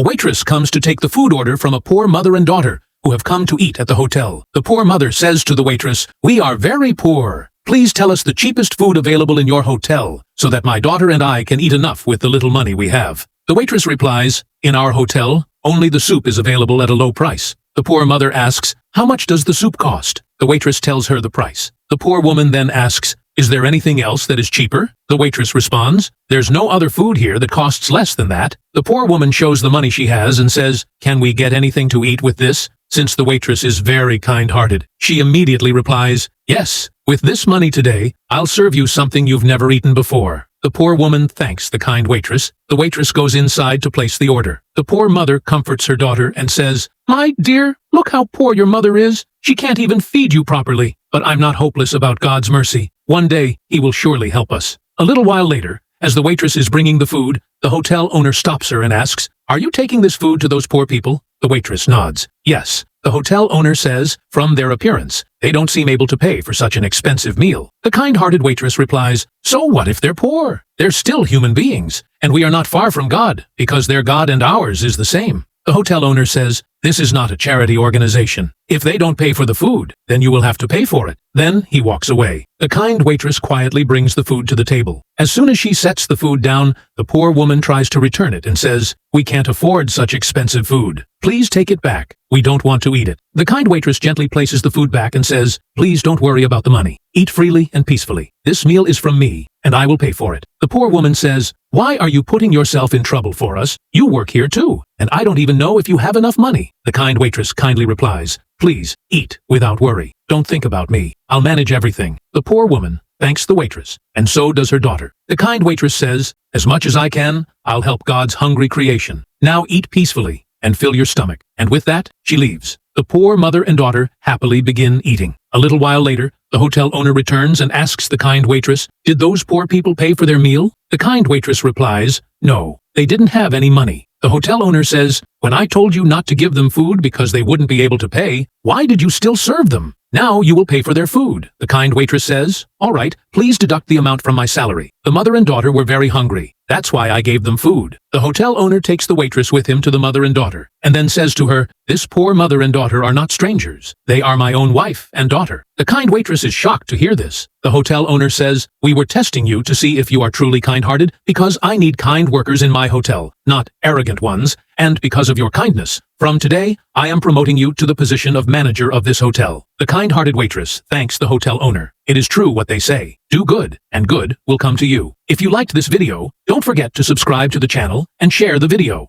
A waitress comes to take the food order from a poor mother and daughter who have come to eat at the hotel. The poor mother says to the waitress, "We are very poor. Please tell us the cheapest food available in your hotel so that my daughter and I can eat enough with the little money we have." The waitress replies, "In our hotel, only the soup is available at a low price." The poor mother asks, "How much does the soup cost?" The waitress tells her the price. The poor woman then asks, "Is there anything else that is cheaper?" The waitress responds, "There's no other food here that costs less than that." The poor woman shows the money she has and says, "Can we get anything to eat with this?" Since the waitress is very kind-hearted, she immediately replies, "Yes, with this money today, I'll serve you something you've never eaten before." The poor woman thanks the kind waitress. The waitress goes inside to place the order. The poor mother comforts her daughter and says, "My dear, look how poor your mother is. She can't even feed you properly. But I'm not hopeless about God's mercy. One day, He will surely help us." A little while later, as the waitress is bringing the food, the hotel owner stops her and asks, "Are you taking this food to those poor people?" The waitress nods. "Yes." The hotel owner says, "From their appearance, they don't seem able to pay for such an expensive meal." The kind-hearted waitress replies, "So what if they're poor? They're still human beings, and we are not far from God, because their God and ours is the same." The hotel owner says, "This is not a charity organization. If they don't pay for the food, then you will have to pay for it." Then he walks away. The kind waitress quietly brings the food to the table. As soon as she sets the food down, the poor woman tries to return it and says, "We can't afford such expensive food. Please take it back. We don't want to eat it." The kind waitress gently places the food back and says, "Please don't worry about the money. Eat freely and peacefully. This meal is from me, and I will pay for it." The poor woman says, "Why are you putting yourself in trouble for us? You work here too, and I don't even know if you have enough money." The kind waitress kindly replies, "Please, eat without worry. Don't think about me. I'll manage everything." The poor woman thanks the waitress, and so does her daughter. The kind waitress says, "As much as I can, I'll help God's hungry creation. Now eat peacefully and fill your stomach." And with that, she leaves. The poor mother and daughter happily begin eating. A little while later, the hotel owner returns and asks the kind waitress, "Did those poor people pay for their meal?" The kind waitress replies, "No, they didn't have any money." The hotel owner says, "When I told you not to give them food because they wouldn't be able to pay, why did you still serve them? Now you will pay for their food." The kind waitress says, "All right, please deduct the amount from my salary. The mother and daughter were very hungry. That's why I gave them food." The hotel owner takes the waitress with him to the mother and daughter, and then says to her, "This poor mother and daughter are not strangers. They are my own wife and daughter." The kind waitress is shocked to hear this. The hotel owner says, "We were testing you to see if you are truly kind-hearted, because I need kind workers in my hotel, not arrogant ones, and because of your kindness. From today, I am promoting you to the position of manager of this hotel." The kind-hearted waitress thanks the hotel owner. It is true what they say. Do good, and good will come to you. If you liked this video, don't forget to subscribe to the channel and share the video.